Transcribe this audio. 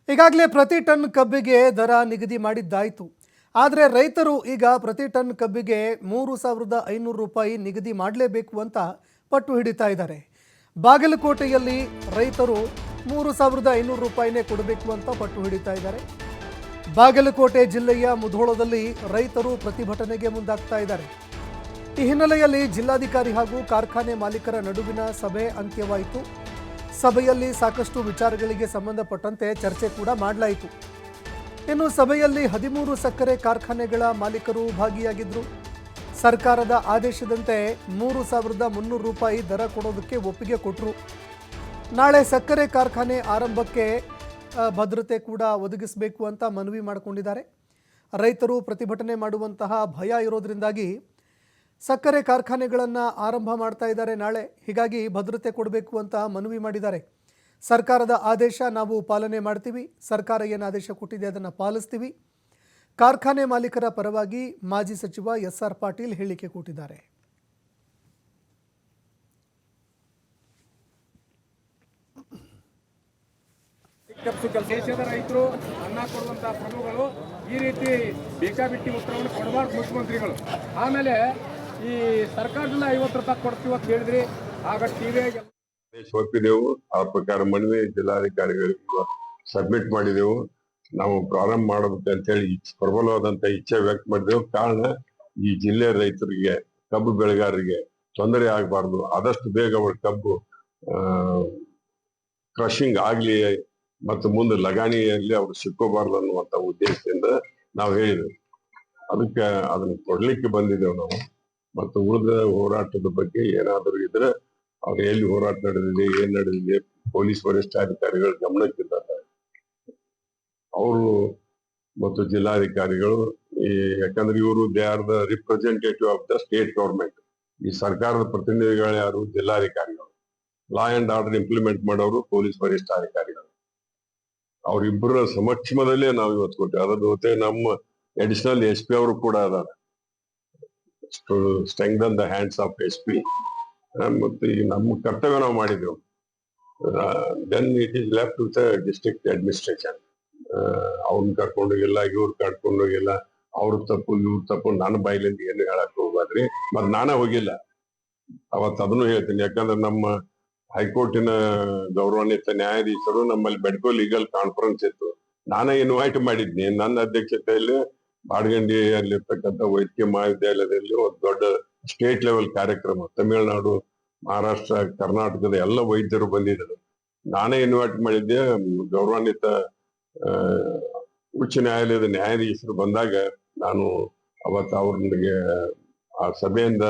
ಈಗಾಗಲೇ ಪ್ರತಿ ಟನ್ ಕಬ್ಬಿಗೆ ದರ ನಿಗದಿ ಮಾಡಿದ್ದಾಯಿತು. ಆದರೆ ರೈತರು ಈಗ ಪ್ರತಿ ಟನ್ ಕಬ್ಬಿಗೆ 3,500 ರೂಪಾಯಿ ನಿಗದಿ ಮಾಡಲೇಬೇಕು ಅಂತ ಪಟ್ಟು ಹಿಡಿತಾ ಇದ್ದಾರೆ. ಬಾಗಲಕೋಟೆಯಲ್ಲಿ ರೈತರು 3,500 ರೂಪಾಯಿನೇ ಕೊಡಬೇಕು ಅಂತ ಪಟ್ಟು ಹಿಡಿತಾ ಇದ್ದಾರೆ. ಬಾಗಲಕೋಟೆ ಜಿಲ್ಲೆಯ ಮುಧೋಳದಲ್ಲಿ ರೈತರು ಪ್ರತಿಭಟನೆಗೆ ಮುಂದಾಗ್ತಾ ಇದ್ದಾರೆ. ಈ ಹಿನ್ನೆಲೆಯಲ್ಲಿ ಜಿಲ್ಲಾಧಿಕಾರಿ ಹಾಗೂ ಕಾರ್ಖಾನೆ ಮಾಲೀಕರ ನಡುವಿನ ಸಭೆ ಅಂತ್ಯವಾಯಿತು. ಸಭೆಯಲ್ಲಿ ಸಾಕಷ್ಟು ವಿಚಾರಗಳಿಗೆ ಸಂಬಂಧಪಟ್ಟಂತೆ ಚರ್ಚೆ ಕೂಡ ಮಾಡಲಾಯಿತು. ಇನ್ನು ಸಭೆಯಲ್ಲಿ 13 ಸಕ್ಕರೆ ಕಾರ್ಖಾನೆಗಳ ಮಾಲೀಕರು ಭಾಗಿಯಾಗಿದ್ದರು. ಸರ್ಕಾರದ ಆದೇಶದಂತೆ 3,300 ರೂಪಾಯಿ ದರ ಕೊಡೋದಕ್ಕೆ ಒಪ್ಪಿಗೆ ಕೊಟ್ಟರು. ನಾಳೆ ಸಕ್ಕರೆ ಕಾರ್ಖಾನೆ ಆರಂಭಕ್ಕೆ ಭದ್ರತೆ ಕೂಡ ಒದಗಿಸಬೇಕು ಅಂತ ಮನವಿ ಮಾಡಿಕೊಂಡಿದ್ದಾರೆ. ರೈತರು ಪ್ರತಿಭಟನೆ ಮಾಡುವಂತಹ ಭಯ ಇರೋದ್ರಿಂದಾಗಿ ಸಕ್ಕರೆ ಕಾರ್ಖಾನೆಗಳನ್ನು ಆರಂಭ ಮಾಡ್ತಾ ಇದ್ದಾರೆ ನಾಳೆ. ಹೀಗಾಗಿ ಭದ್ರತೆ ಕೊಡಬೇಕು ಅಂತ ಮನವಿ ಮಾಡಿದ್ದಾರೆ. ಸರ್ಕಾರದ ಆದೇಶ ನಾವು ಪಾಲನೆ ಮಾಡ್ತೀವಿ, ಸರ್ಕಾರ ಏನು ಆದೇಶ ಕೊಟ್ಟಿದೆ ಅದನ್ನು ಪಾಲಿಸ್ತೀವಿ. ಕಾರ್ಖಾನೆ ಮಾಲೀಕರ ಪರವಾಗಿ ಮಾಜಿ ಸಚಿವ SR ಪಾಟೀಲ್ ಹೇಳಿಕೆ ಕೊಟ್ಟಿದ್ದಾರೆ. ದೇಶದ ರೈತರು ಅನ್ನ ಕೊಡುವಂತಹ ಪ್ರಭುಗಳು ಈ ರೀತಿ ಬೇಕಾಬಿಟ್ಟಿ ಉತ್ತರವನ್ನು ಕೊಡಬಾರ್ದು ಮುಖ್ಯಮಂತ್ರಿಗಳು. ಆಮೇಲೆ ಈ ಸರ್ಕಾರದಿಂದ 50 ರೂಪಾಯಿ ಕೊಡ್ತೀವಿ ಅಂತ ಹೇಳಿದ್ರಿ, ಆಗ ಟಿವಿಯಾಗ ಒಪ್ಪಿದೆವು. ಆ ಪ್ರಕಾರ ಮನವಿ ಜಿಲ್ಲಾಧಿಕಾರಿಗಳಿಗೆ ಸಬ್ಮಿಟ್ ಮಾಡಿದೆವು. ನಾವು ಪ್ರಾರಂಭ ಮಾಡಬೇಕಂತ ಹೇಳಿ ಪ್ರಬಲವಾದಂತ ಇಚ್ಛೆ ವ್ಯಕ್ತ ಮಾಡಿದೆವು. ಕಾರಣ ಈ ಜಿಲ್ಲೆಯ ರೈತರಿಗೆ, ಕಬ್ಬು ಬೆಳೆಗಾರರಿಗೆ ತೊಂದರೆ ಆಗಬಾರ್ದು, ಆದಷ್ಟು ಬೇಗ ಅವ್ರ ಕಬ್ಬು ಕ್ರಷಿಂಗ್ ಆಗ್ಲಿ ಮತ್ತು ಮುಂದೆ ಲಗಾಣಿಯಲ್ಲಿ ಅವ್ರು ಸಿಕ್ಕೋಬಾರ್ದು ಅನ್ನುವಂತ ಉದ್ದೇಶದಿಂದ ನಾವು ಹೇಳಿದೆವು. ಅದಕ್ಕೆ ಅದನ್ನ ಕೊಡ್ಲಿಕ್ಕೆ ಬಂದಿದ್ದೇವೆ ನಾವು. ಮತ್ತು ಉಳಿದ ಹೋರಾಟದ ಬಗ್ಗೆ ಏನಾದರೂ ಇದ್ರೆ ಅವ್ರು ಎಲ್ಲಿ ಹೋರಾಟ ನಡೆದಿದೆ, ಏನ್ ನಡೆದಿದೆ, ಪೊಲೀಸ್ ವರಿಷ್ಠಾಧಿಕಾರಿಗಳ ಗಮನಕ್ಕಿದ್ದಾರೆ ಅವರು ಮತ್ತು ಜಿಲ್ಲಾಧಿಕಾರಿಗಳು. ಯಾಕಂದ್ರೆ ಇವರು they are the representative of the state government. ಈ ಸರ್ಕಾರದ ಪ್ರತಿನಿಧಿಗಳು ಯಾರು? ಜಿಲ್ಲಾಧಿಕಾರಿಗಳು. ಲಾ ಅಂಡ್ ಆರ್ಡರ್ ಇಂಪ್ಲಿಮೆಂಟ್ ಮಾಡೋರು ಪೊಲೀಸ್ ವರಿಷ್ಠಾಧಿಕಾರಿಗಳು. ಅವರಿಬ್ಬರ ಸಮಕ್ಷಮದಲ್ಲೇ ನಾವು ಇವತ್ತು ಕೊಟ್ಟೆ. ಅದರ ಜೊತೆ ನಮ್ಮ ಅಡಿಷನಲ್ SP ಅವರು ಕೂಡ ಅದಾರ, to strengthen the hands of SP. ಮತ್ತೆ ಈಗ ನಮ್ಮ ಕರ್ತವ್ಯ ನಾವು ಮಾಡಿದೆವು. Then it is left with district administration. ಅವ್ರನ್ನ ಕರ್ಕೊಂಡೋಗಿಲ್ಲ, ಇವ್ರು ಕರ್ಕೊಂಡೋಗಿಲ್ಲ, ಅವ್ರ ತಪ್ಪು ಇವ್ರ ತಪ್ಪು ನನ್ನ ಬಾಯಿಲಿಂದ ಏನು ಹೇಳಕ್ ಹೋಗ್ಬಾರ್ದ್ರಿ. ಮತ್ ನಾನೇ ಹೋಗಿಲ್ಲ ಅವತ್ತು, ಅದನ್ನು ಹೇಳ್ತೀನಿ. ಯಾಕಂದ್ರೆ ನಮ್ಮ ಹೈಕೋರ್ಟಿನ ಗೌರವಾನ್ವಿತ ನ್ಯಾಯಾಧೀಶರು ನಮ್ಮಲ್ಲಿ ಬೆಡ್ಕೋ ಲೀಗಲ್ ಕಾನ್ಫರೆನ್ಸ್ ಇತ್ತು. ನಾನೇ ಇನ್ವೈಟ್ ಮಾಡಿದ್ನಿ. ನನ್ನ ಅಧ್ಯಕ್ಷತೆಯಲ್ಲಿ ಬಾಡಗಂಡಿಯಲ್ಲಿರ್ತಕ್ಕಂಥ ವೈದ್ಯಕೀಯ ಮಹಾವಿದ್ಯಾಲಯದಲ್ಲಿ ಒಂದು ದೊಡ್ಡ ಸ್ಟೇಟ್ ಲೆವೆಲ್ ಕಾರ್ಯಕ್ರಮ, ತಮಿಳುನಾಡು, ಮಹಾರಾಷ್ಟ್ರ, ಕರ್ನಾಟಕದ ಎಲ್ಲ ವೈದ್ಯರು ಬಂದಿದ್ದರು. ನಾನೇ ಇನ್ವೈಟ್ ಮಾಡಿದ್ದೆ. ಗೌರವಾನ್ವಿತ ಉಚ್ಚ ನ್ಯಾಯಾಲಯದ ನ್ಯಾಯಾಧೀಶರು ಬಂದಾಗ ನಾನು ಅವತ್ತು ಅವ್ರಿಗೆ ಆ ಸಭೆಯಿಂದ